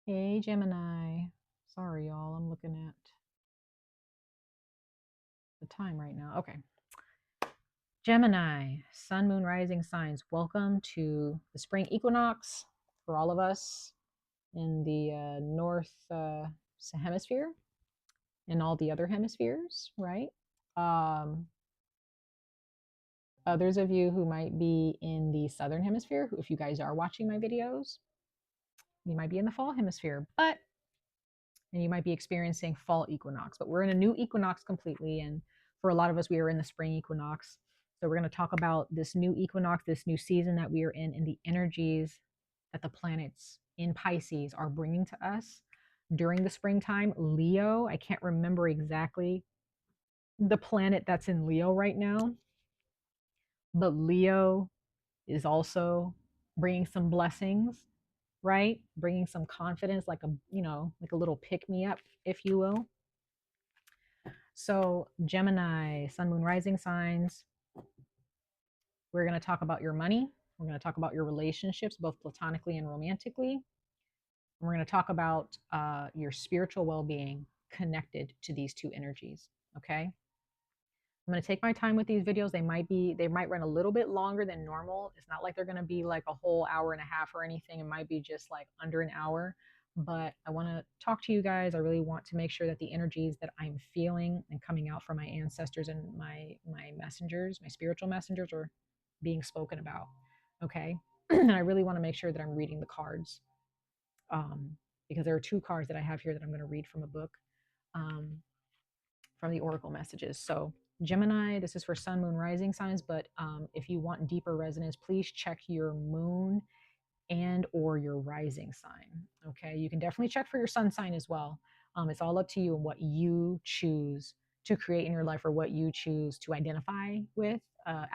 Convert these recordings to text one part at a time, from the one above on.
Hey, Gemini. Sorry, y'all. I'm looking at the time right now. Okay. Gemini, sun, moon, rising signs. Welcome to the spring equinox for all of us in the north hemisphere and all the other hemispheres, right? Um, Others of you who might be in the southern hemisphere, if you guys are watching my videos, you might be in the fall hemisphere, and you might be experiencing fall equinox, but we're in a new equinox completely. And for a lot of us, we are in the spring equinox. So we're going to talk about this new equinox, this new season that we are in, and the energies that the planets in Pisces are bringing to us during the springtime. Leo, I can't remember exactly the planet that's in Leo right now, but Leo is also bringing some blessings, right? Bringing some confidence, like like a little pick me up, if you will. So, Gemini, sun, moon, rising signs, we're going to talk about your money. We're going to talk about your relationships, both platonically and romantically. We're going to talk about your spiritual well being connected to these two energies. Okay. I'm going to take my time with these videos. They might run a little bit longer than normal. It's not like they're going to be like a whole hour and a half or anything. It might be just like under an hour, but I want to talk to you guys. I really want to make sure that the energies that I'm feeling and coming out from my ancestors and my messengers, my spiritual messengers, are being spoken about. Okay. And I really want to make sure that I'm reading the cards, um, because there are two cards that I have here that I'm going to read from a book, um, from the oracle messages. So Gemini, this is for sun, moon, rising signs, but if you want deeper resonance, please check your moon and or your rising sign. Okay, you can definitely check for your sun sign as well. It's all up to you and what you choose to create in your life, or what you choose to identify with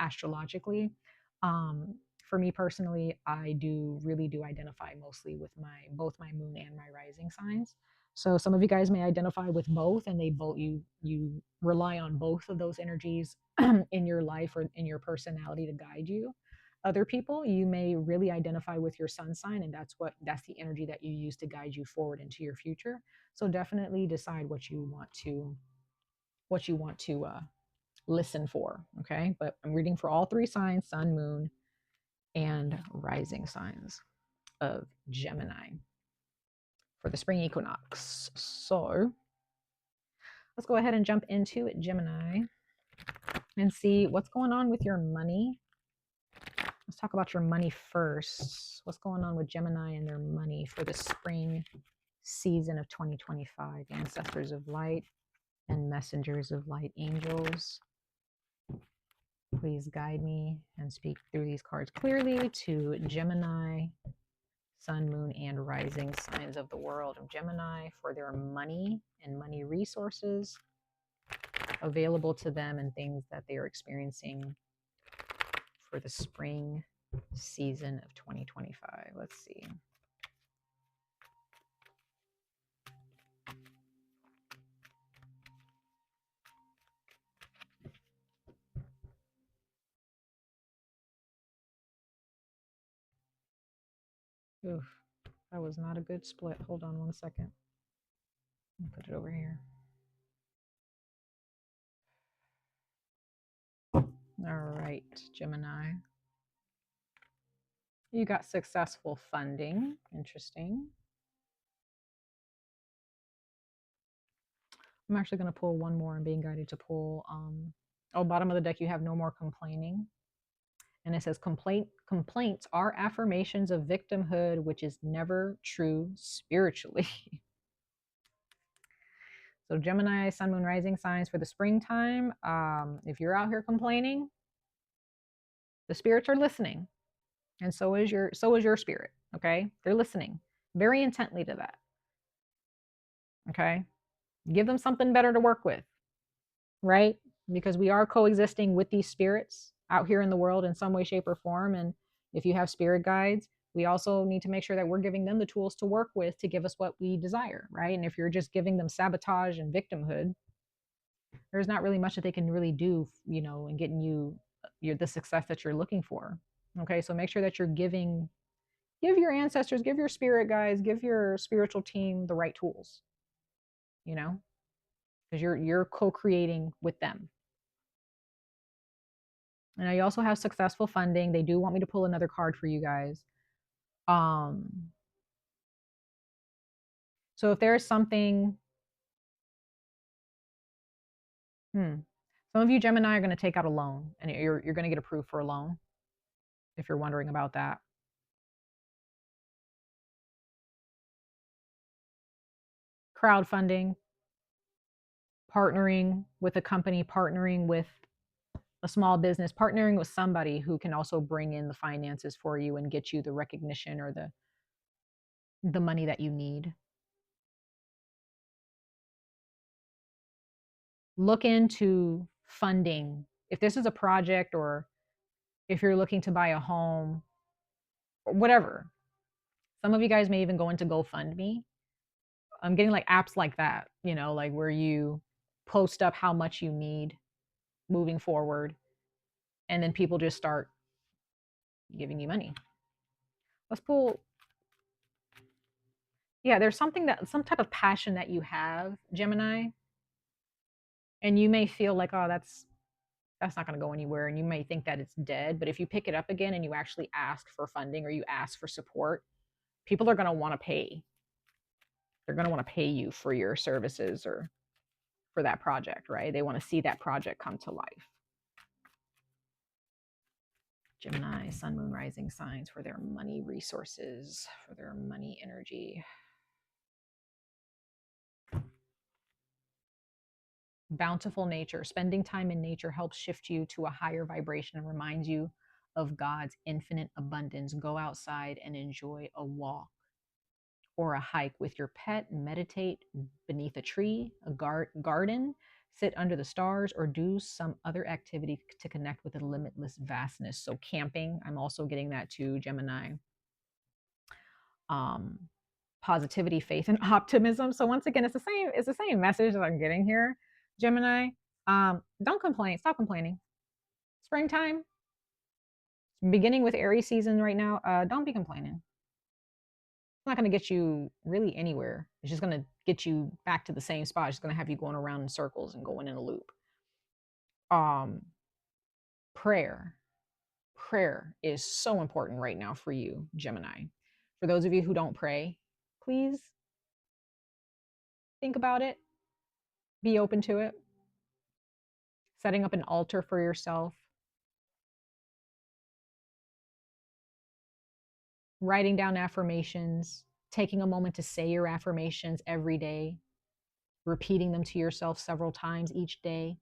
astrologically. For me personally, I really do identify mostly with both my moon and my rising signs. So some of you guys may identify with both, and you rely on both of those energies in your life or in your personality to guide you. Other people, you may really identify with your sun sign, and that's the energy that you use to guide you forward into your future. So definitely decide what you want to listen for. Okay, but I'm reading for all three signs: sun, moon, and rising signs of Gemini for the spring equinox. So let's go ahead and jump into it, Gemini, and see what's going on with your money. Let's talk about your money first. What's going on with Gemini and their money for the spring season of 2025? Ancestors of light and messengers of light, angels, please guide me and speak through these cards clearly to Gemini, sun, moon, and rising signs of the world of Gemini for their money and money resources available to them and things that they are experiencing for the spring season of 2025. Let's see. Oof, that was not a good split. Hold on one second. Put it over here. All right, Gemini. You got successful funding. Interesting. I'm actually going to pull one more. I'm being guided to pull. Bottom of the deck, you have no more complaining. And it says complaints are affirmations of victimhood, which is never true spiritually. So Gemini, sun, moon, rising signs for the springtime. If you're out here complaining, the spirits are listening. And so is your spirit. Okay. They're listening very intently to that. Okay. Give them something better to work with, right? Because we are coexisting with these spirits out here in the world in some way, shape, or form. And if you have spirit guides, we also need to make sure that we're giving them the tools to work with to give us what we desire, right? And if you're just giving them sabotage and victimhood, there's not really much that they can really do, in getting you the success that you're looking for. Okay, so make sure that you're giving Give your ancestors, give your spirit guides, give your spiritual team the right tools, you know, because you're co-creating with them. And I also have successful funding. They do want me to pull another card for you guys. Um, so if there's something, some of you Gemini are going to take out a loan, and you're going to get approved for a loan if you're wondering about that. Crowdfunding, partnering with a company, partnering with a small business, partnering with somebody who can also bring in the finances for you and get you the recognition or the money that you need. Look into funding. If this is a project, or if you're looking to buy a home, or whatever. Some of you guys may even go into GoFundMe. I'm getting like apps like that, you know, like where you post up how much you need moving forward, and then people just start giving you money. Let's pull. Yeah, there's something that, some type of passion that you have, Gemini, and you may feel like, oh, that's not going to go anywhere, and you may think that it's dead. But if you pick it up again and you actually ask for funding or you ask for support, people are going to want to pay. They're going to want to pay you for your services or for that project, right? They want to see that project come to life. Gemini, sun, moon, rising signs for their money resources, for their money energy. Bountiful nature. Spending time in nature helps shift you to a higher vibration and reminds you of God's infinite abundance. Go outside and enjoy a walk or a hike with your pet. Meditate beneath a tree, a garden, sit under the stars, or do some other activity to connect with the limitless vastness. So camping, I'm also getting that too, Gemini. Positivity, faith, and optimism. So once again, it's the same message that I'm getting here, Gemini. Don't complain. Stop complaining. Springtime, beginning with Aries season right now. Don't be complaining. It's not going to get you really anywhere. It's just going to get you back to the same spot. It's going to have you going around in circles and going in a loop. Um, prayer. Prayer is so important right now for you, Gemini. For those of you who don't pray, please think about it. Be open to it. Setting up an altar for yourself. Writing down affirmations. Taking a moment to say your affirmations every day. Repeating them to yourself several times each day.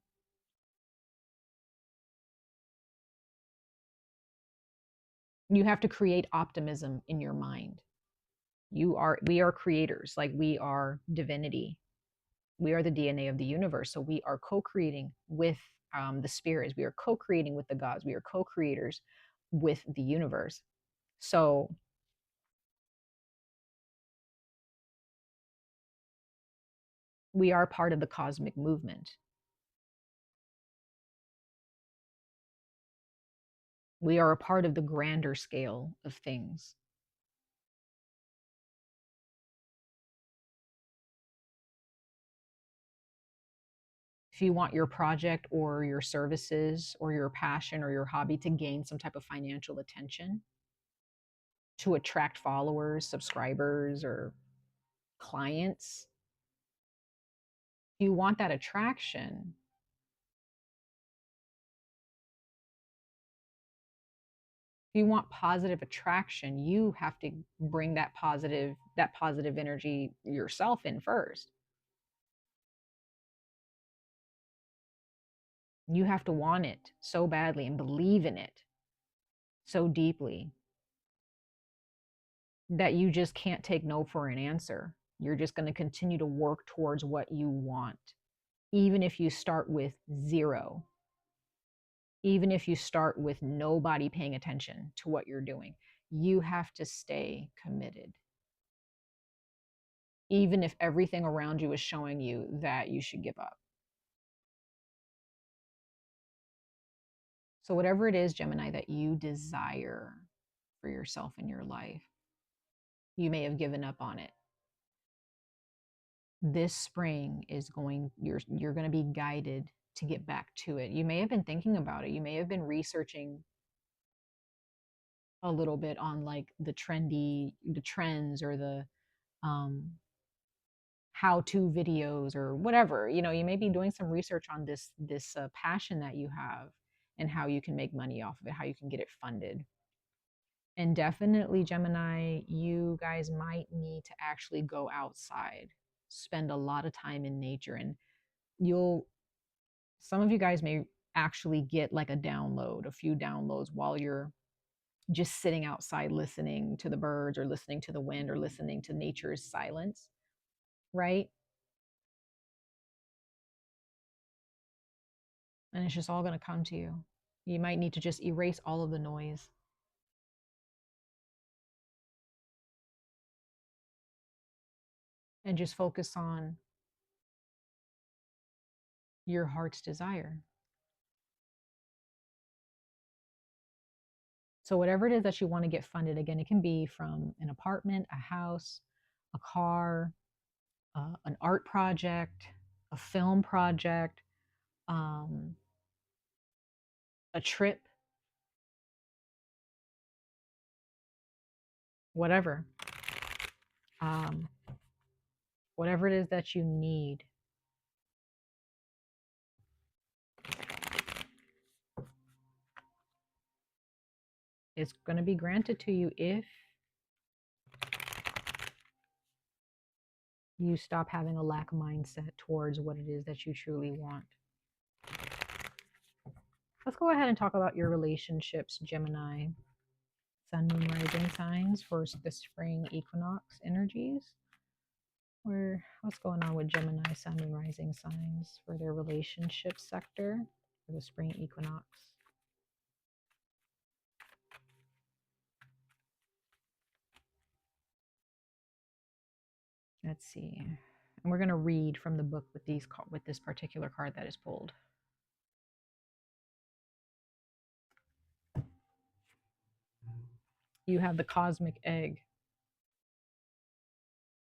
You have to create optimism in your mind. We are creators, like we are divinity. We are the DNA of the universe. So we are co-creating with the spirits. We are co-creating with the gods. We are co-creators with the universe. So we are part of the cosmic movement. We are a part of the grander scale of things. If you want your project or your services or your passion or your hobby to gain some type of financial attention, to attract followers, subscribers, or clients, if you want that attraction, if you want positive attraction, you have to bring that positive energy yourself in first. You have to want it so badly and believe in it so deeply that you just can't take no for an answer. You're just going to continue to work towards what you want, even if you start with zero, even if you start with nobody paying attention to what you're doing. You have to stay committed, even if everything around you is showing you that you should give up. So whatever it is, Gemini, that you desire for yourself in your life, you may have given up on it. This spring is you're going to be guided to get back to it. You may have been thinking about it. You may have been researching a little bit on like the trends or the um how-to videos or whatever. You may be doing some research on this passion that you have and how you can make money off of it, how you can get it funded. And definitely, Gemini, you guys might need to actually go outside, spend a lot of time in nature, and you'll some of you guys may actually get like a few downloads while you're just sitting outside listening to the birds or listening to the wind or listening to nature's silence, right? And it's just all going to come to you. You might need to just erase all of the noise and just focus on your heart's desire. So, whatever it is that you want to get funded, again, it can be from an apartment, a house, a car, an art project, a film project, um, a trip, whatever. Um, whatever it is that you need. It's going to be granted to you if you stop having a lack mindset towards what it is that you truly want. Let's go ahead and talk about your relationships, Gemini, Sun, Moon, Rising signs for the spring equinox energies. What's going on with Gemini, Sun, Moon, Rising signs for their relationship sector for the spring equinox? Let's see. And we're going to read from the book with this particular card that is pulled. You have the cosmic egg.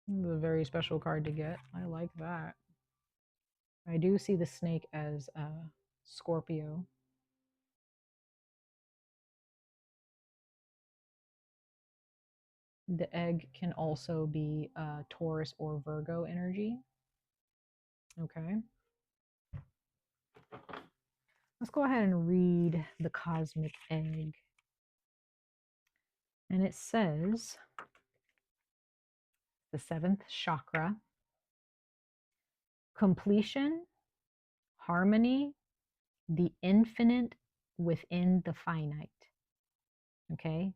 This is a very special card to get. I like that. I do see the snake as Scorpio. The egg can also be Taurus or Virgo energy. Okay. Let's go ahead and read the cosmic egg. And it says, the seventh chakra, completion, harmony, the infinite within the finite. Okay.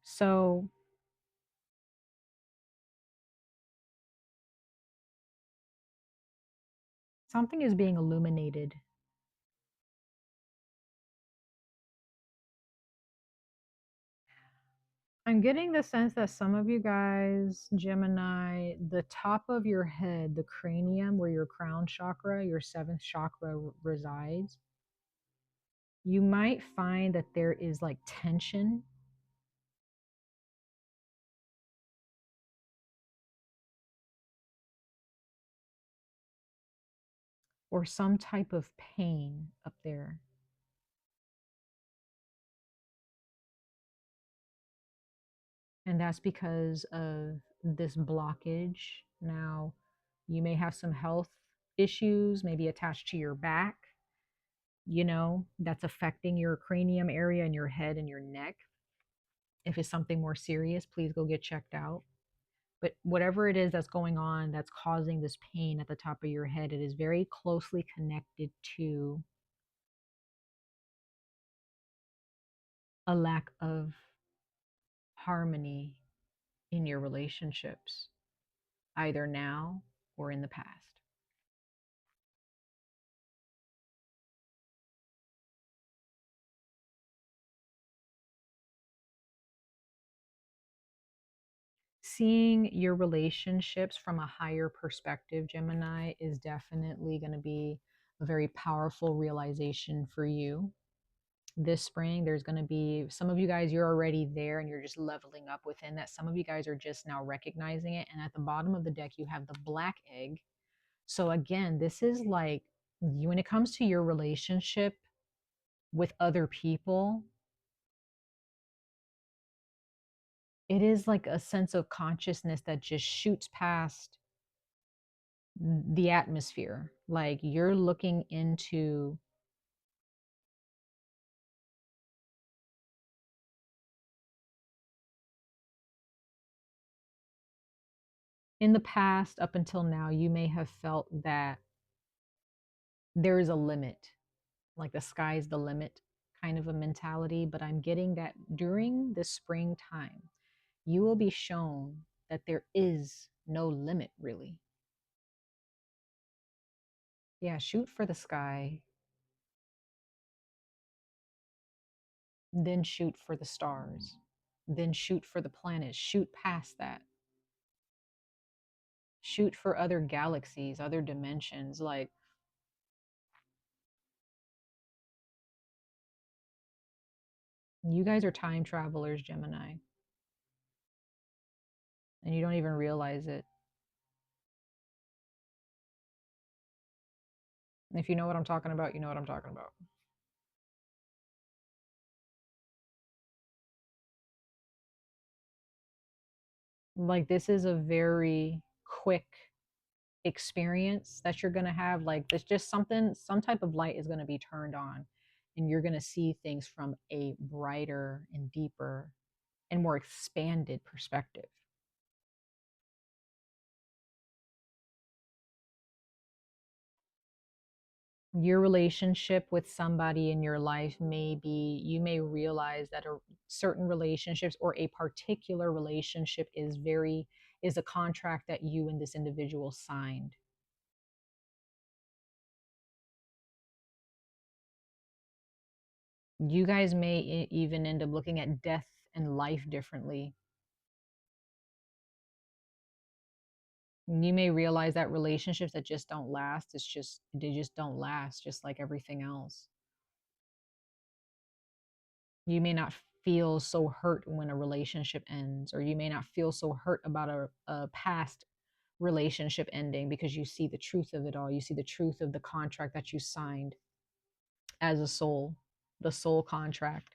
So something is being illuminated. I'm getting the sense that some of you guys, Gemini, the top of your head, the cranium where your crown chakra, your seventh chakra resides, you might find that there is like tension. Or some type of pain up there. And that's because of this blockage. Now, you may have some health issues, maybe attached to your back, that's affecting your cranium area and your head and your neck. If it's something more serious, please go get checked out. But whatever it is that's going on that's causing this pain at the top of your head, it is very closely connected to a lack of harmony in your relationships, either now or in the past. seeing your relationships from a higher perspective, Gemini, is definitely going to be a very powerful realization for you. This spring, there's going to be some of you guys, you're already there and you're just leveling up within that. Some of you guys are just now recognizing it. And at the bottom of the deck, you have the black egg. So again, this is like you, when it comes to your relationship with other people, it is like a sense of consciousness that just shoots past the atmosphere. Like you're looking into in the past up until now, you may have felt that there is a limit, like the sky's the limit kind of a mentality. But I'm getting that during the springtime, you will be shown that there is no limit, really. Yeah, shoot for the sky, then shoot for the stars, then shoot for the planets, shoot past that, shoot for other galaxies, other dimensions. Like you guys are time travelers, Gemini, and you don't even realize it. If you know what I'm talking about, you know what I'm talking about. Like this is a very quick experience that you're going to have. Like there's just something, some type of light is going to be turned on and you're going to see things from a brighter and deeper and more expanded perspective. Your relationship with somebody in your life may be, you may realize that a certain relationships or a particular relationship is a contract that you and this individual signed. You guys may even end up looking at death and life differently. You may realize that relationships that just don't last, it's just, they just don't last, just like everything else. You may not feel so hurt when a relationship ends, or you may not feel so hurt about a past relationship ending because you see the truth of it all. You see the truth of the contract that you signed as a soul, the soul contract.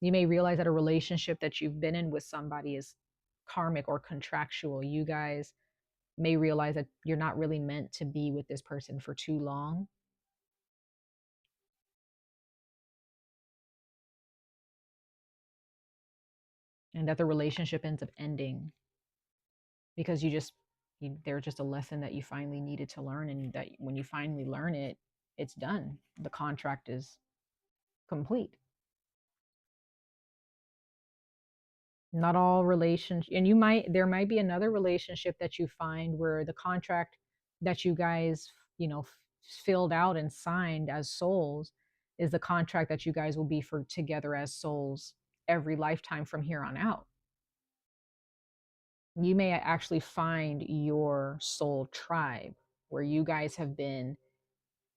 You may realize that a relationship that you've been in with somebody is karmic or contractual. You guys may realize that you're not really meant to be with this person for too long. And that the relationship ends up ending because there's just a lesson that you finally needed to learn. And that when you finally learn it, it's done. The contract is complete. Not all relations, and there might be another relationship that you find where the contract that you guys, filled out and signed as souls is the contract that you guys will be for together as souls every lifetime from here on out. You may actually find your soul tribe where you guys have been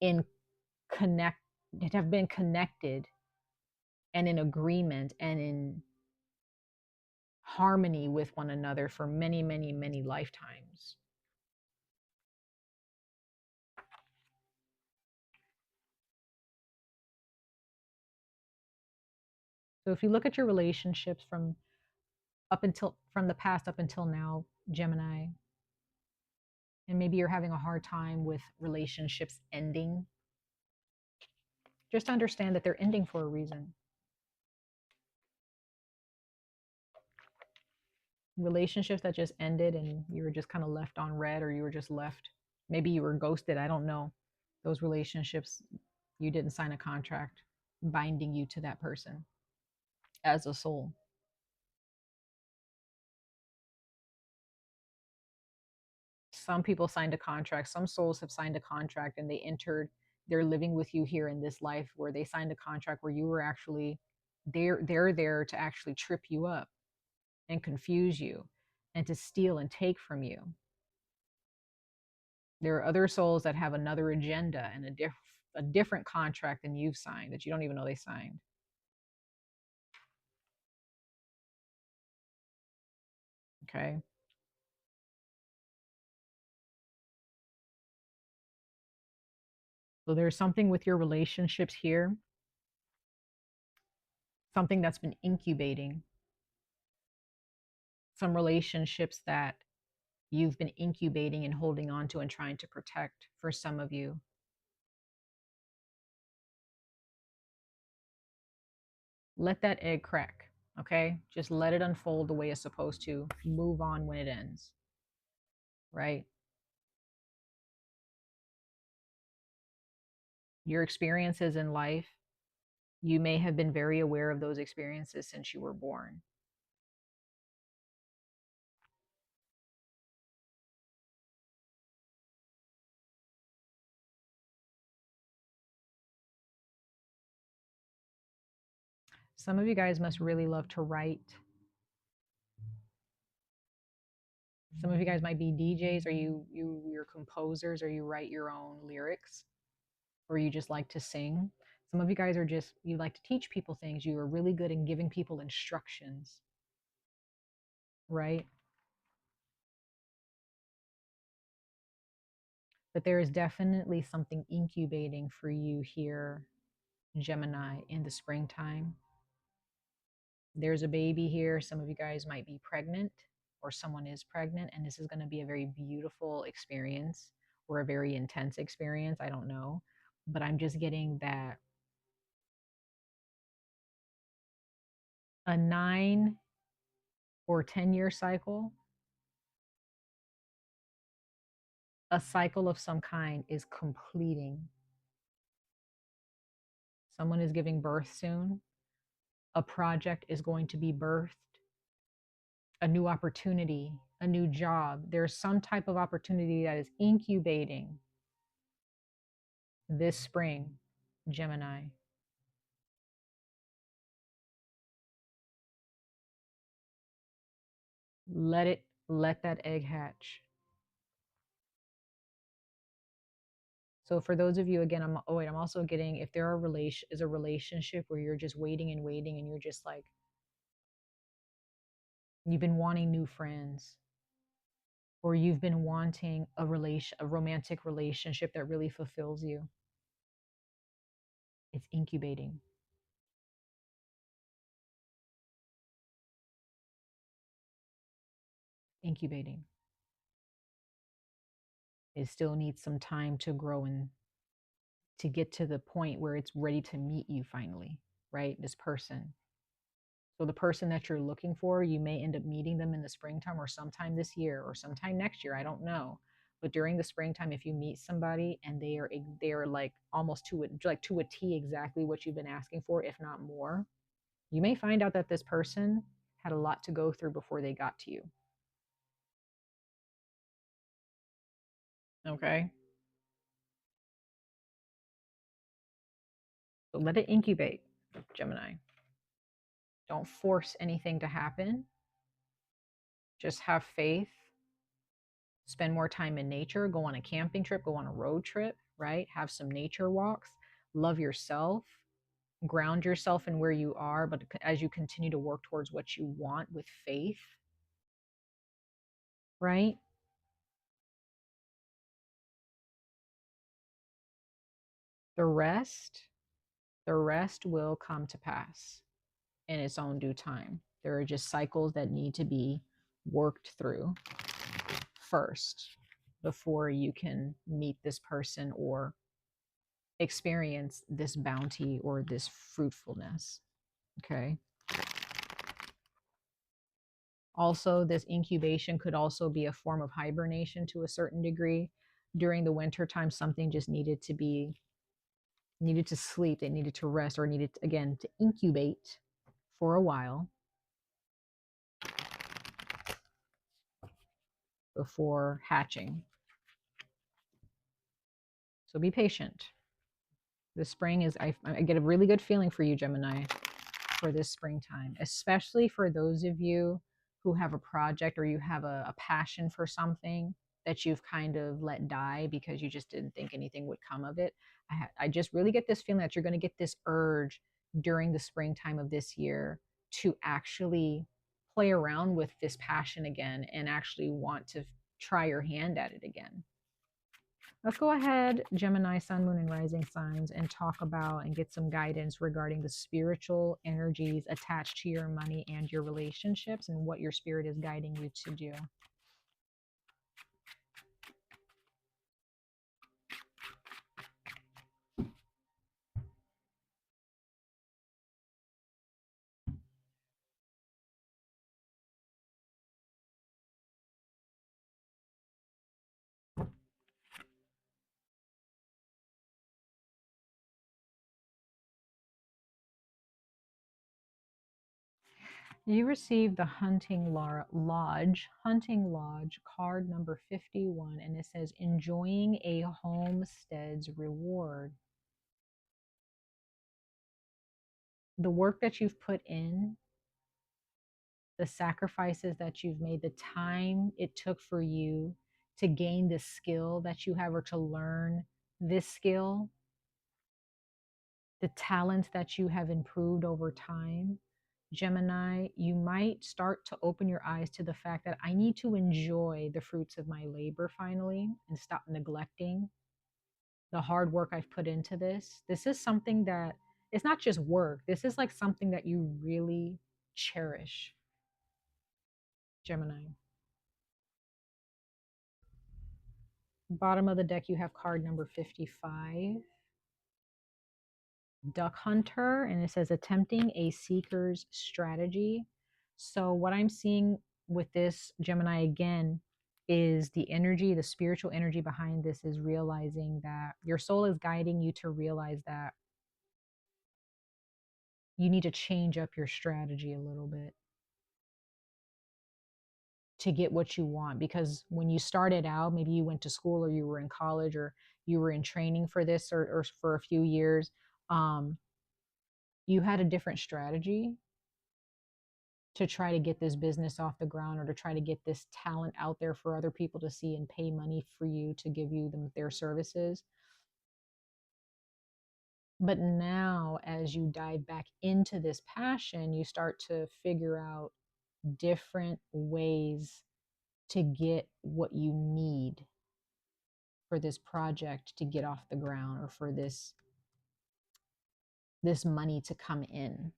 in connect have been connected and in agreement and in harmony with one another for many, many, many lifetimes. So if you look at your relationships from the past up until now, Gemini, and maybe you're having a hard time with relationships ending, just understand that they're ending for a reason. Relationships that just ended and you were just kind of left on red, or you were just left, maybe you were ghosted, I don't know. Those relationships, you didn't sign a contract binding you to that person as a soul. Some people signed a contract, some souls have signed a contract and they're living with you here in this life where they signed a contract where you were actually, they're there to actually trip you up and confuse you. and to steal and take from you. There are other souls that have another agenda and a different contract than you've signed that you don't even know they signed. Okay. So there's something with your relationships here, something that's been incubating, some relationships that you've been incubating and holding on to and trying to protect for some of you. Let that egg crack, okay? Just let it unfold the way it's supposed to. Move on when it ends, right? Your experiences in life, you may have been very aware of those experiences since you were born. Some of you guys must really love to write. Some of you guys might be DJs, or you're composers, or you write your own lyrics, or you just like to sing. Some of you guys are just, you like to teach people things. You are really good in giving people instructions, right? But there is definitely something incubating for you here, Gemini, in the springtime. There's a baby here. Some of you guys might be pregnant, or someone is pregnant, and this is going to be a very beautiful experience or a very intense experience. I don't know. But I'm just getting that a 9 or 10-year cycle, a cycle of some kind is completing. Someone is giving birth soon. A project is going to be birthed. A new opportunity, a new job. There's some type of opportunity that is incubating this spring, Gemini. Let that egg hatch. So for those of you, again, I'm also getting, if there is a relationship where you're just waiting and waiting, and you're just like, you've been wanting new friends, or you've been wanting a romantic relationship that really fulfills you. It's incubating. Incubating. It still needs some time to grow and to get to the point where it's ready to meet you finally, right? This person. So the person that you're looking for, you may end up meeting them in the springtime or sometime this year or sometime next year. I don't know. But during the springtime, if you meet somebody and they are like almost to a T exactly what you've been asking for, if not more, you may find out that this person had a lot to go through before they got to you. Okay. So let it incubate, Gemini. Don't force anything to happen. Just have faith. Spend more time in nature. Go on a camping trip. Go on a road trip, right? Have some nature walks. Love yourself. Ground yourself in where you are, but as you continue to work towards what you want with faith, right? The rest will come to pass in its own due time. There are just cycles that need to be worked through first before you can meet this person or experience this bounty or this fruitfulness. Okay. Also, this incubation could also be a form of hibernation to a certain degree. During the winter time, something just needed to sleep, they needed to rest, or needed, again, to incubate for a while before hatching. So be patient. This spring is, I get a really good feeling for you, Gemini, for this springtime, especially for those of you who have a project, or you have a passion for something that you've kind of let die because you just didn't think anything would come of it. I just really get this feeling that you're going to get this urge during the springtime of this year to actually play around with this passion again and actually want to try your hand at it again. Let's go ahead, Gemini, Sun, Moon, and Rising signs, and talk about and get some guidance regarding the spiritual energies attached to your money and your relationships and what your spirit is guiding you to do. You received the Hunting Lodge card number 51, and it says, enjoying a homestead's reward. The work that you've put in, the sacrifices that you've made, the time it took for you to gain the skill that you have or to learn this skill, the talents that you have improved over time. Gemini, you might start to open your eyes to the fact that I need to enjoy the fruits of my labor finally and stop neglecting the hard work I've put into this. This is something that it's not just work. This is like something that you really cherish, Gemini. Bottom of the deck, you have card number 55, Duck Hunter, and it says attempting a seeker's strategy. So what I'm seeing with this, Gemini, again, is the energy, the spiritual energy behind this is realizing that your soul is guiding you to realize that you need to change up your strategy a little bit to get what you want. Because when you started out, maybe you went to school or you were in college or you were in training for this, or for a few years, um, you had a different strategy to try to get this business off the ground or to try to get this talent out there for other people to see and pay money for you to give you them their services. But now, as you dive back into this passion, you start to figure out different ways to get what you need for this project to get off the ground, or for this money to come in.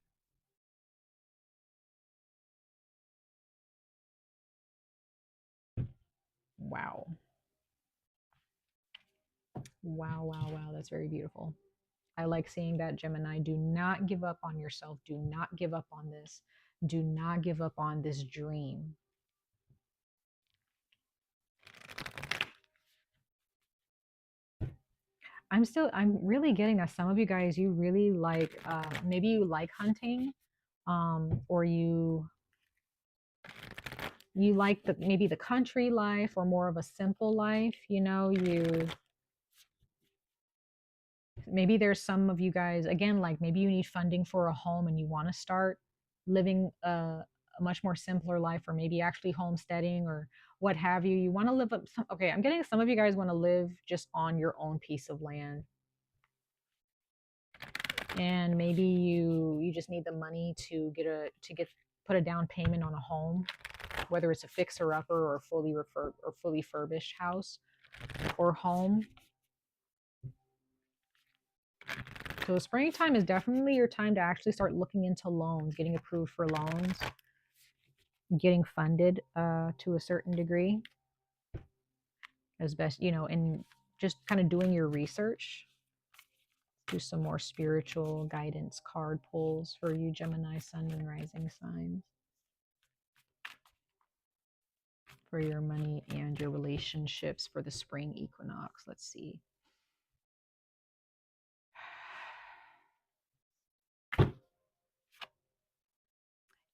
Wow. Wow, wow, wow. That's very beautiful. I like seeing that, Gemini. Do not give up on yourself. Do not give up on this. Do not give up on this dream. I'm really getting that some of you guys, you really like, maybe you like hunting, or you like maybe the country life or more of a simple life. Maybe there's some of you guys, again, like maybe you need funding for a home and you want to start living a much more simpler life, or maybe actually homesteading or what have you. You want to live up some, okay, I'm getting some of you guys want to live just on your own piece of land, and maybe you just need the money to get put a down payment on a home, whether it's a fixer upper or fully furbished house or home. So springtime is definitely your time to actually start looking into loans, getting approved for loans, getting funded to a certain degree as best, and just kind of doing your research. Do some more spiritual guidance card pulls for you, Gemini, Sun, and Rising signs, for your money and your relationships for the spring equinox. Let's see.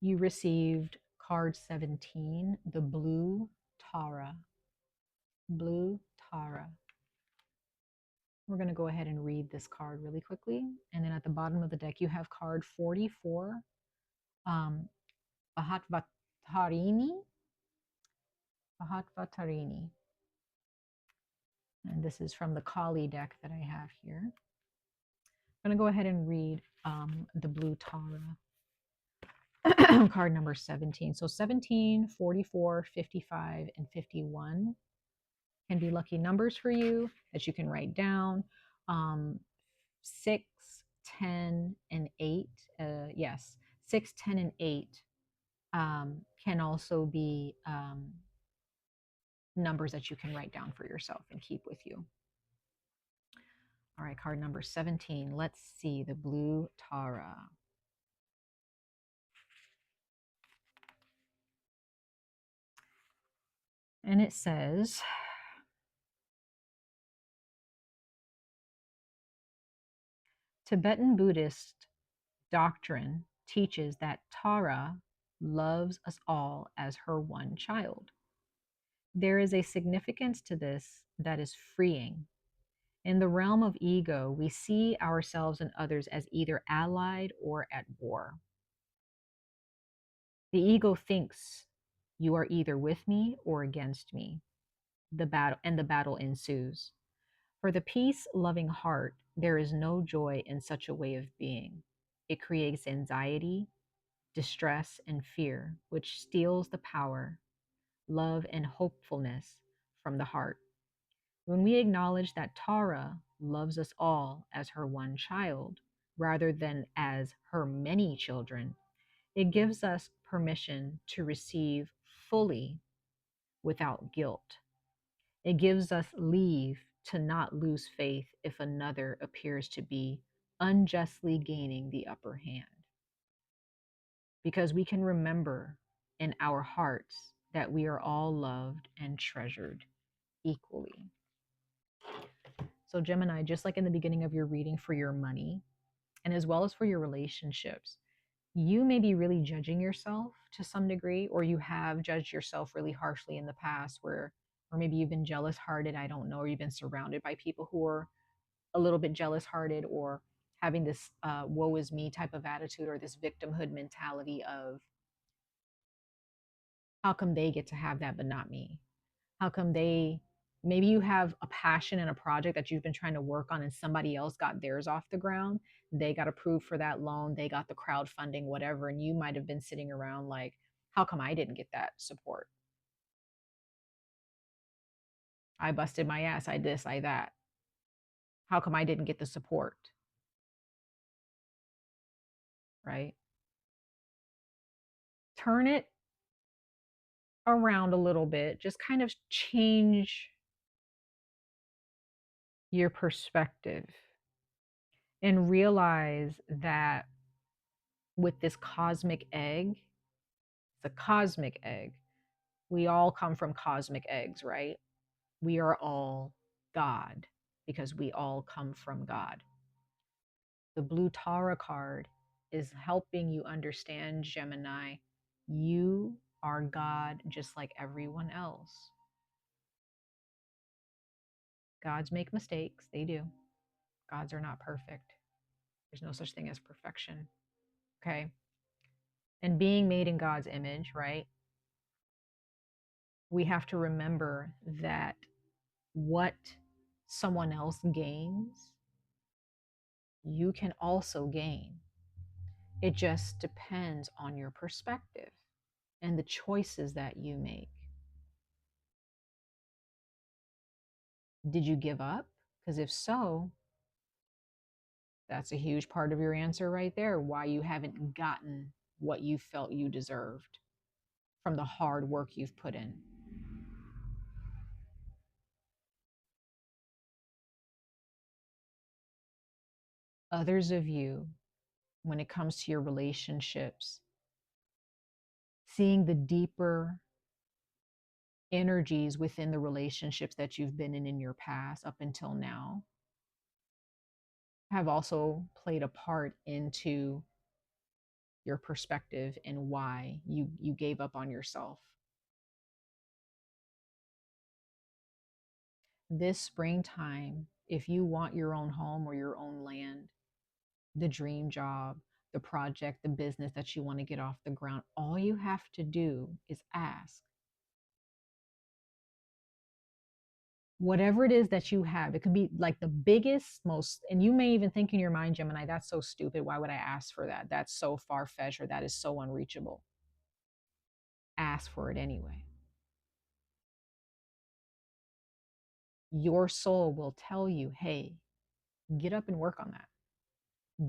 You received card 17, the Blue Tara. Blue Tara. We're going to go ahead and read this card really quickly. And then at the bottom of the deck, you have card 44, 𝑍�👼👼👼, Tarini, 𝍊🖼🖼. And this is from the Kali deck that I have here. I'm going to go ahead and read the blue Tara card number 17. So 17, 44, 55, and 51 can be lucky numbers for you that you can write down. 6, 10, and 8. Yes, 6, 10, and 8 can also be numbers that you can write down for yourself and keep with you. All right, card number 17. Let's see the blue Tara. And it says, Tibetan Buddhist doctrine teaches that Tara loves us all as her one child. There is a significance to this that is freeing. In the realm of ego, we see ourselves and others as either allied or at war. The ego thinks you are either with me or against me. The battle ensues. For the peace-loving heart, there is no joy in such a way of being. It creates anxiety, distress, and fear, which steals the power, love, and hopefulness from the heart. When we acknowledge that Tara loves us all as her one child, rather than as her many children, it gives us permission to receive fully without guilt. It gives us leave to not lose faith if another appears to be unjustly gaining the upper hand. Because we can remember in our hearts that we are all loved and treasured equally. So, Gemini, just like in the beginning of your reading for your money, and as well as for your relationships, you may be really judging yourself to some degree, or you have judged yourself really harshly in the past, or maybe you've been jealous hearted, I don't know, or you've been surrounded by people who are a little bit jealous hearted, or having this woe is me type of attitude, or this victimhood mentality of how come they get to have that but not me? How come maybe you have a passion and a project that you've been trying to work on and somebody else got theirs off the ground. They got approved for that loan, they got the crowdfunding, whatever, and you might have been sitting around like, how come I didn't get that support? I busted my ass, I this, I that. How come I didn't get the support? Right? Turn it around a little bit, just kind of change your perspective and realize that with this cosmic egg, it's a cosmic egg. We all come from cosmic eggs, right? We are all God because we all come from God. The blue Tara card is helping you understand, Gemini, you are God just like everyone else. Gods make mistakes, they do. Gods are not perfect. There's no such thing as perfection. Okay? And being made in God's image, right? We have to remember that what someone else gains, you can also gain. It just depends on your perspective and the choices that you make. Did you give up? Because if so, that's a huge part of your answer right there, why you haven't gotten what you felt you deserved from the hard work you've put in. Others of you, when it comes to your relationships, seeing the deeper energies within the relationships that you've been in your past up until now, have also played a part into your perspective and why you gave up on yourself. This springtime, if you want your own home or your own land, the dream job, the project, the business that you want to get off the ground. All you have to do is ask. Whatever it is that you have, it could be like the biggest, most, and you may even think in your mind, Gemini, that's so stupid. Why would I ask for that? That's so far-fetched, or that is so unreachable. Ask for it anyway. Your soul will tell you, hey, get up and work on that.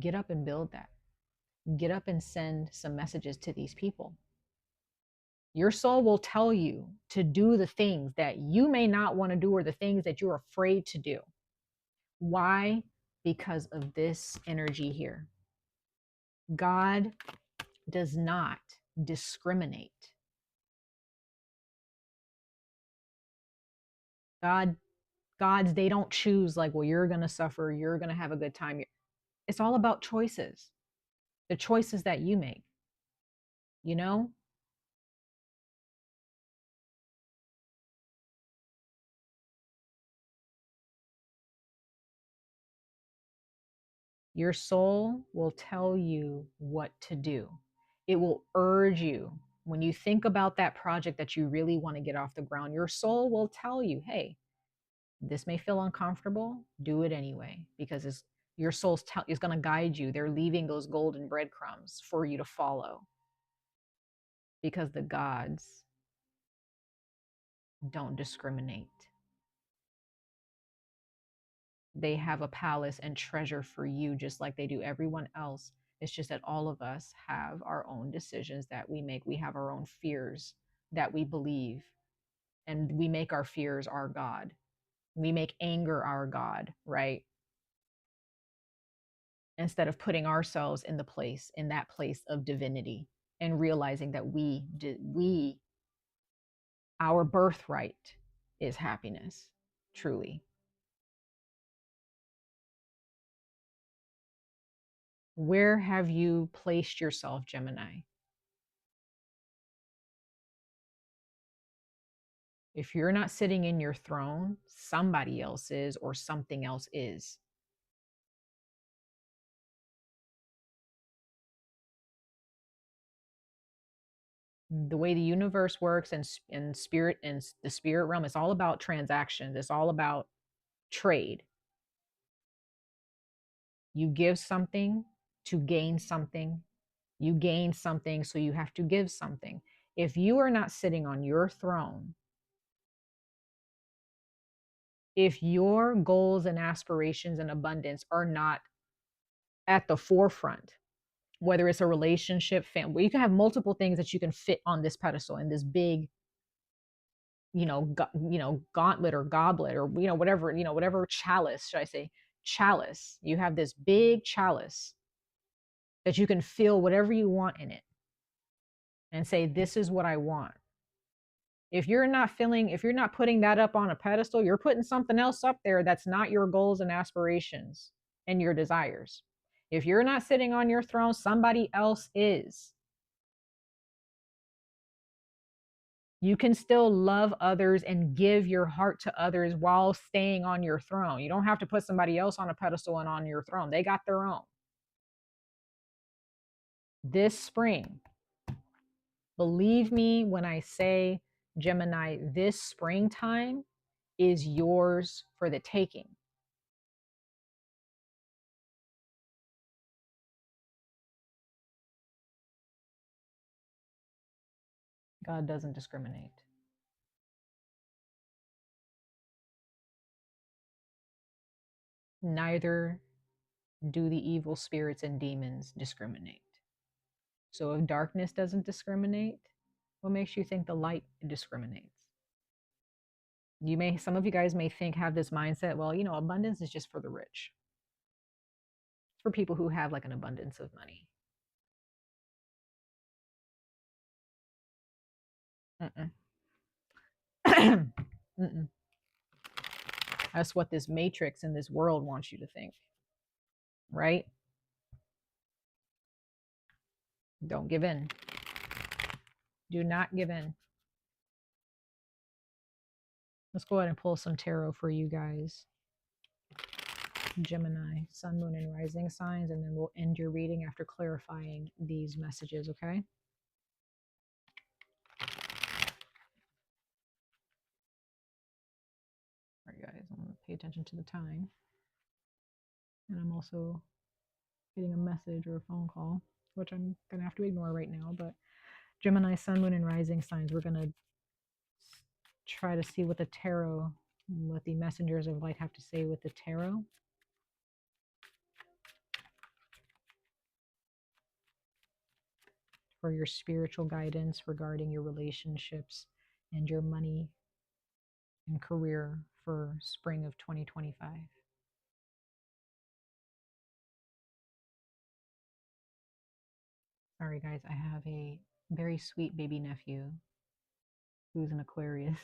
Get up and build that. Get up and send some messages to these people. Your soul will tell you to do the things that you may not want to do, or the things that you're afraid to do. Why? Because of this energy here. God does not discriminate. Gods, they don't choose like, well, you're going to suffer, you're going to have a good time. It's all about choices. The choices that you make, you know? Your soul will tell you what to do. It will urge you. When you think about that project that you really want to get off the ground, your soul will tell you, hey, this may feel uncomfortable, do it anyway, because your soul's is going to guide you. They're leaving those golden breadcrumbs for you to follow, because the gods don't discriminate. They have a palace and treasure for you just like they do everyone else. It's just that all of us have our own decisions that we make. We have our own fears that we believe, and we make our fears our God. We make anger our God, right? Instead of putting ourselves in that place of divinity, and realizing that our birthright is happiness, truly. Where have you placed yourself, Gemini? If you're not sitting in your throne, somebody else is, or something else is. The way the universe works, and spirit, and the spirit realm, it's all about transactions. It's all about trade. You give something to gain something. You gain something, so you have to give something. If you are not sitting on your throne, if your goals and aspirations and abundance are not at the forefront, whether it's a relationship, family, you can have multiple things that you can fit on this pedestal, in this big, gauntlet or goblet, or whatever chalice, should I say, chalice. You have this big chalice that you can fill whatever you want in it, and say, this is what I want. If you're not putting that up on a pedestal, you're putting something else up there that's not your goals and aspirations and your desires. If you're not sitting on your throne, somebody else is. You can still love others and give your heart to others while staying on your throne. You don't have to put somebody else on a pedestal and on your throne. They got their own. This spring, believe me when I say, Gemini, this springtime is yours for the taking. God doesn't discriminate. Neither do the evil spirits and demons discriminate. So if darkness doesn't discriminate, what makes you think the light discriminates? Some of you guys may have this mindset, well, abundance is just for the rich. It's for people who have like an abundance of money. Mm-mm. Mm-mm. That's what this matrix in this world wants you to think, right? Don't give in. Do not give in. Let's go ahead and pull some tarot for you guys. Gemini, sun, moon, and rising signs, and then we'll end your reading after clarifying these messages, okay? All right, guys, I'm going to pay attention to the time. And I'm also getting a message or a phone call, which I'm going to have to ignore right now. But Gemini, sun, moon, and rising signs, we're going to try to see what the tarot, what the messengers of light have to say with the tarot. For your spiritual guidance regarding your relationships and your money and career for spring of 2025. Sorry, guys, I have a very sweet baby nephew who's an Aquarius.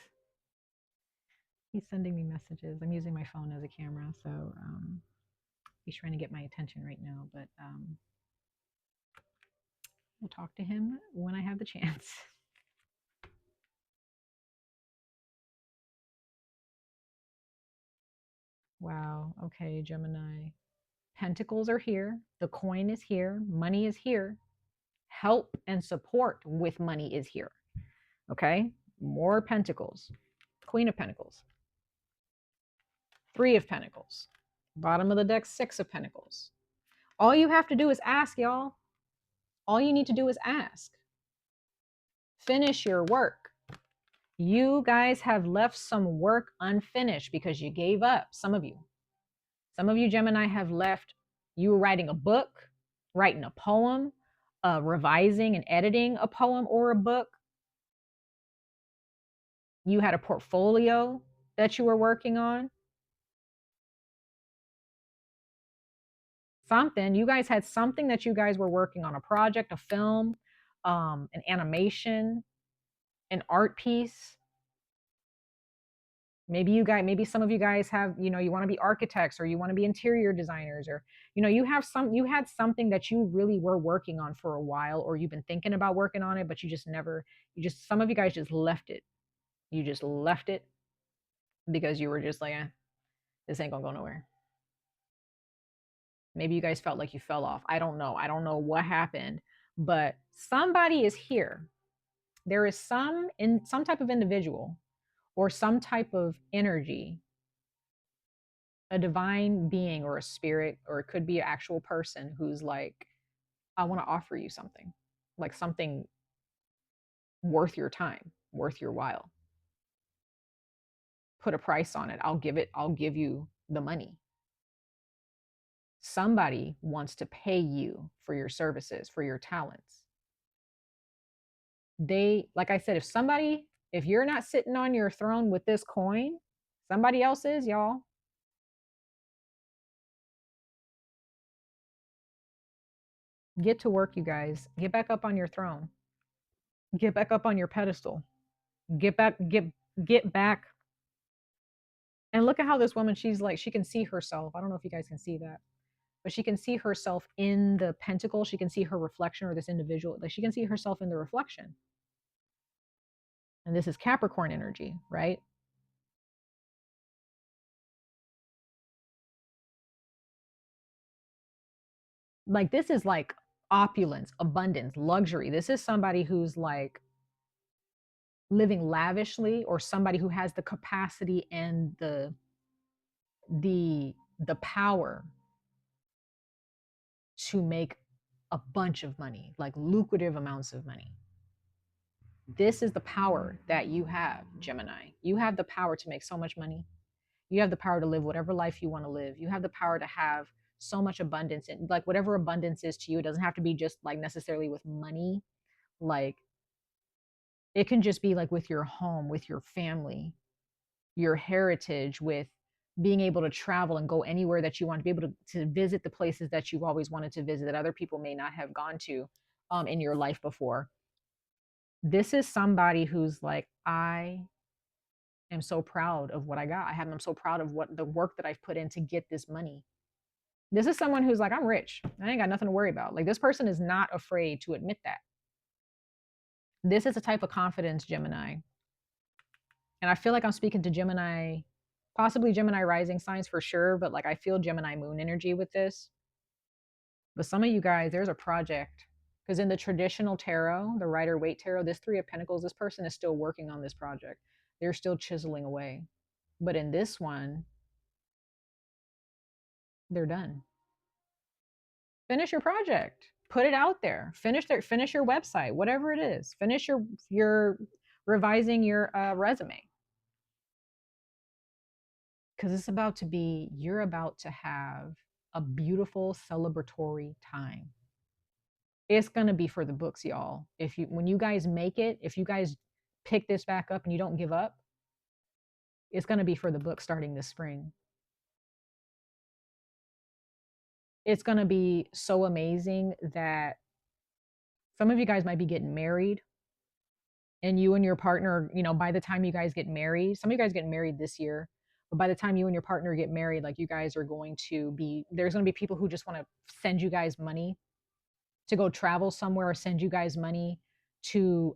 He's sending me messages. I'm using my phone as a camera, so he's trying to get my attention right now, but we'll talk to him when I have the chance. Wow. Okay, Gemini. Pentacles are here. The coin is here. Money is here. Help and support with money is here. Okay. More pentacles. Queen of Pentacles. 3 of Pentacles. Bottom of the deck, 6 of Pentacles. All you have to do is ask, y'all. All you need to do is ask. Finish your work. You guys have left some work unfinished because you gave up. Some of you, Gemini, have left. You were writing a book, writing a poem, revising and editing a poem or a book. You had a portfolio that you were working on. Something. You guys had something that you guys were working on, a project, a film, an animation, an art piece. Maybe some of you guys have, you want to be architects, or you want to be interior designers, or, you had something that you really were working on for a while, or you've been thinking about working on it, but some of you guys just left it. You just left it because you were just like, this ain't gonna go nowhere. Maybe you guys felt like you fell off. I don't know what happened, but somebody is here. There is some type of individual or some type of energy, a divine being or a spirit, or it could be an actual person who's like, I want to offer you something, like something worth your time, worth your while. Put a price on it. I'll give you the money. Somebody wants to pay you for your services, for your talents. Like I said, if you're not sitting on your throne with this coin, somebody else is, y'all. Get to work, you guys. Get back up on your throne. Get back up on your pedestal. Get back. And look at how this woman, she's like, she can see herself. I don't know if you guys can see that, but she can see herself in the pentacle. She can see her reflection, or this individual, like she can see herself in the reflection. And this is Capricorn energy, right? Like this is like opulence, abundance, luxury. This is somebody who's like living lavishly, or somebody who has the capacity and the power to make a bunch of money, like lucrative amounts of money. This is the power that you have, Gemini. You have the power to make so much money. You have the power to live whatever life you want to live. You have the power to have so much abundance, and like whatever abundance is to you, it doesn't have to be just like necessarily with money. Like it can just be like with your home, with your family, your heritage, with being able to travel and go anywhere that you want, to be able to visit the places that you've always wanted to visit that other people may not have gone to in your life before. This is somebody who's like, I am so proud of what I got. I'm so proud of what the work that I've put in to get this money. This is someone who's like, I'm rich. I ain't got nothing to worry about. Like this person is not afraid to admit that. This is a type of confidence, Gemini. And I feel like I'm speaking to Gemini Possibly Gemini rising signs for sure, but like I feel Gemini moon energy with this. But some of you guys, there's a project. Because in the traditional tarot, the Rider Waite tarot, this Three of Pentacles, this person is still working on this project. They're still chiseling away. But in this one, they're done. Finish your project. Put it out there. Finish your website, whatever it is. Finish your revising your resume. Because it's about to be, you're about to have a beautiful celebratory time. It's going to be for the books, y'all. When you guys make it, if you guys pick this back up and you don't give up, it's going to be for the book starting this spring. It's going to be so amazing that some of you guys might be getting married, and you and your partner, by the time you guys get married, some of you guys get married this year, but by the time you and your partner get married, like you guys are going to be, there's going to be people who just want to send you guys money to go travel somewhere, or send you guys money to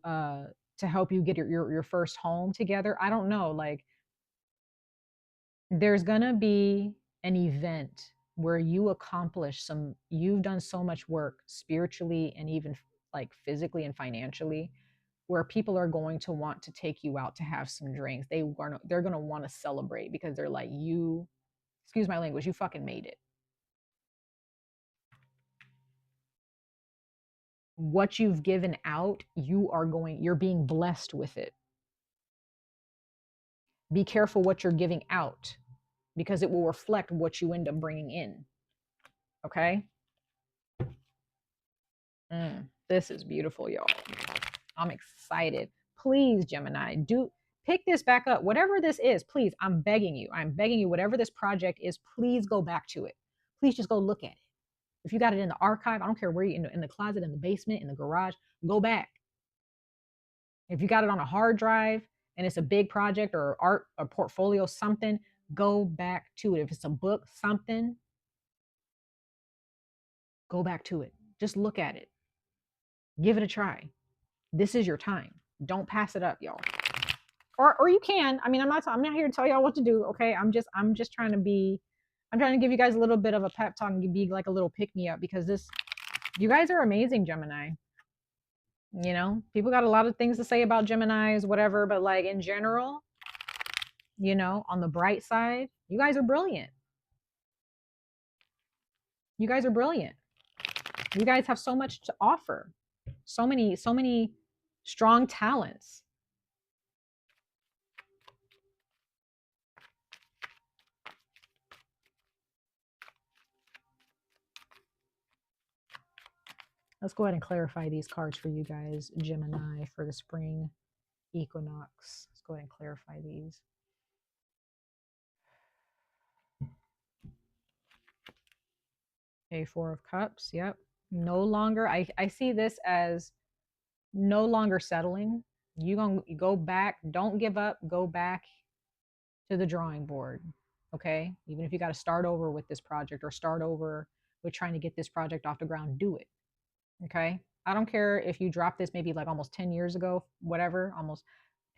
help you get your first home together. I don't know, like there's gonna be an event where you've done so much work spiritually and even like physically and financially, where people are going to want to take you out to have some drinks. They're gonna want to celebrate because they're like, you, excuse my language, you fucking made it. What you've given out, you're being blessed with it. Be careful what you're giving out, because it will reflect what you end up bringing in. Okay? This is beautiful, y'all. I'm excited. Please, Gemini, pick this back up. Whatever this is, please, I'm begging you, whatever this project is, please go back to it. Please just go look at it. If you got it in the archive, I don't care where in the closet, in the basement, in the garage, go back. If you got it on a hard drive and it's a big project or art or portfolio, something, go back to it. If it's a book, something, go back to it. Just look at it. Give it a try. This is your time. Don't pass it up, y'all. Or you can. I mean, I'm not here to tell y'all what to do. Okay. I'm just trying to give you guys a little bit of a pep talk and be like a little pick me up, because you guys are amazing, Gemini. People got a lot of things to say about Geminis, whatever, but like in general, on the bright side, you guys are brilliant. You guys are brilliant. You guys have so much to offer. So many strong talents. Let's go ahead and clarify these cards for you guys, Gemini, for the spring equinox. Let's go ahead and clarify these. Okay, Four of Cups. Yep. No longer, I see this as no longer settling. You gonna go back. Don't give up. Go back to the drawing board. Okay. Even if you got to start over with this project, or start over with trying to get this project off the ground, do it. Okay. I don't care if you dropped this maybe like almost 10 years ago, whatever, almost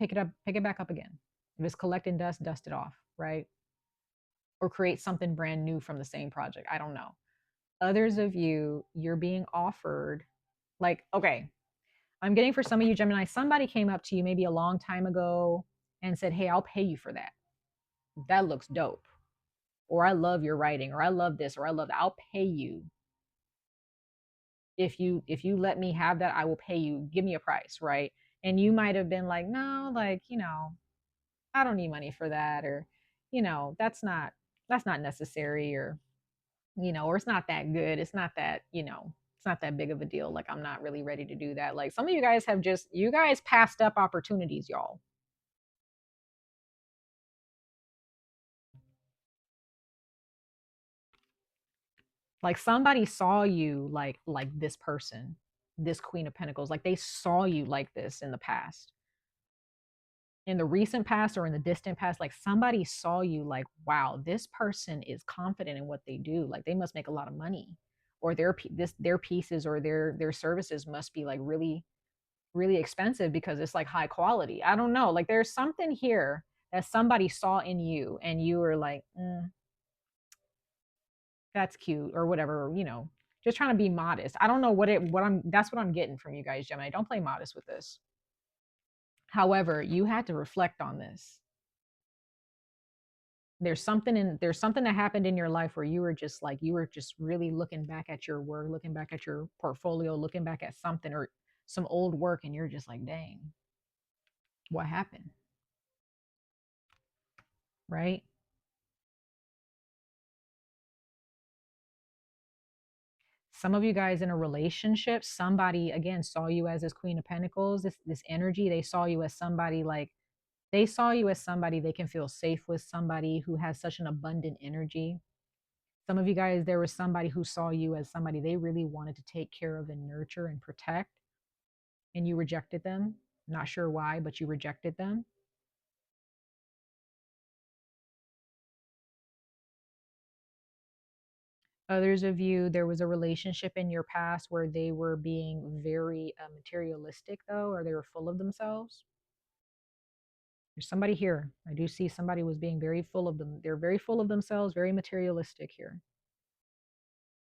pick it back up again. If it's collecting dust, dust it off, right? Or create something brand new from the same project. I don't know. Others of you, you're being offered, like, okay, I'm getting for some of you, Gemini, somebody came up to you maybe a long time ago and said, hey, I'll pay you for that. That looks dope. Or I love your writing, or I love this, or I love that. I'll pay you. If you let me have that, I will pay you. Give me a price, right? And you might have been like, no, like, I don't need money for that, or, that's not necessary, or, or it's not that good. It's not that, it's not that big of a deal. Like, I'm not really ready to do that. Like, some of you guys you guys passed up opportunities, y'all. Like, somebody saw you like this person, this Queen of Pentacles, like they saw you like this in the past, in the recent past or in the distant past. Like, somebody saw you like, wow, this person is confident in what they do. Like, they must make a lot of money, or their pieces or their services must be like really, really expensive because it's like high quality. I don't know. Like, there's something here that somebody saw in you and you were like, that's cute or whatever, just trying to be modest. I don't know that's what I'm getting from you guys, Gemini. Don't play modest with this. However, you had to reflect on this. There's something that happened in your life where you were just really looking back at your work, looking back at your portfolio, looking back at something or some old work, and you're just like, dang, what happened? Right? Some of you guys in a relationship, somebody again saw you as this Queen of Pentacles, this energy. They saw you as somebody like they saw you as somebody they can feel safe with, somebody who has such an abundant energy. Some of you guys, there was somebody who saw you as somebody they really wanted to take care of and nurture and protect, and you rejected them. Not sure why, but you rejected them. Others of you, there was a relationship in your past where they were being very materialistic, though, or they were full of themselves. There's somebody here. I do see somebody was being very full of them. They're very full of themselves, very materialistic here,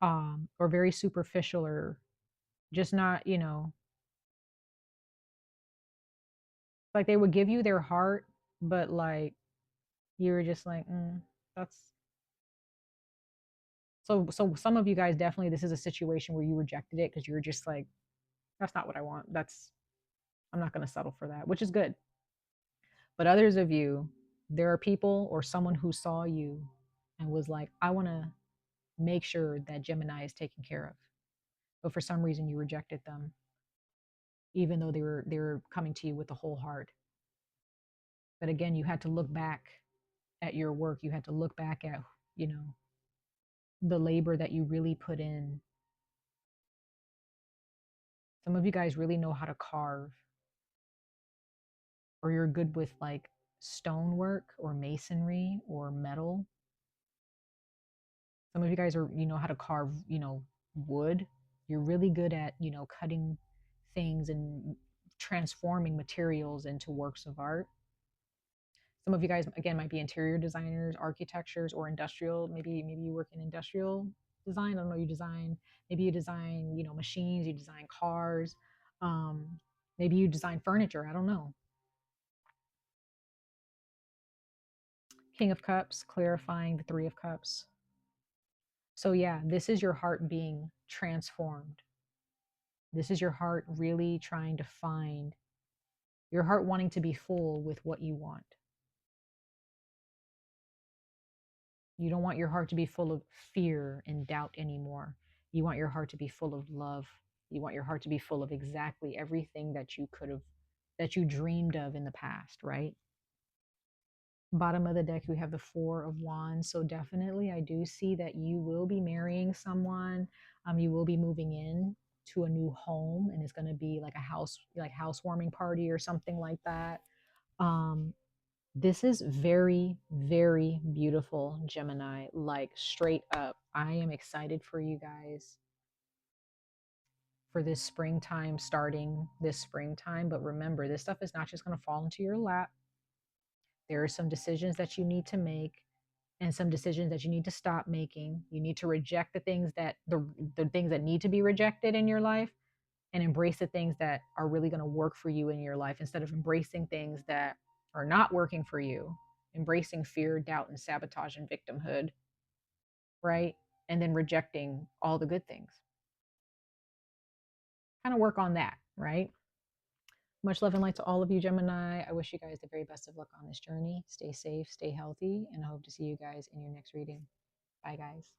or very superficial, or just not, like they would give you their heart, but like you were just like, that's so. Some of you guys definitely, this is a situation where you rejected it because you were just like, that's not what I want. I'm not going to settle for that, which is good. But others of you, there are people or someone who saw you and was like, I want to make sure that Gemini is taken care of. But for some reason you rejected them, even though they were coming to you with a whole heart. But again, you had to look back at your work. You had to look back at, you know, the labor that you really put in. Some of you guys really know how to carve, or you're good with like stonework or masonry or metal. Some of you guys you know how to carve, wood. You're really good at, cutting things and transforming materials into works of art. Some of you guys, again, might be interior designers, architectures, or industrial. Maybe you work in industrial design. I don't know. You design. Maybe you design, machines. You design cars. Um, maybe you design furniture. I don't know. King of Cups, clarifying the Three of Cups. So yeah, this is your heart being transformed. This is your heart really trying to find your heart wanting to be full with what you want. You don't want your heart to be full of fear and doubt anymore. You want your heart to be full of love. You want your heart to be full of exactly everything that you dreamed of in the past, right? Bottom of the deck, we have the Four of Wands. So definitely, I do see that you will be marrying someone. You will be moving in to a new home, and it's going to be like a housewarming party or something like that. Um, this is very, very beautiful, Gemini. Like straight up, I am excited for you guys for this springtime, starting this springtime. But remember, this stuff is not just going to fall into your lap. There are some decisions that you need to make and some decisions that you need to stop making. You need to reject the things that need to be rejected in your life and embrace the things that are really going to work for you in your life instead of embracing things that are not working for you, embracing fear, doubt, and sabotage and victimhood, right? And then rejecting all the good things. Kind of work on that, right? Much love and light to all of you, Gemini. I wish you guys the very best of luck on this journey. Stay safe, stay healthy, and I hope to see you guys in your next reading. Bye, guys.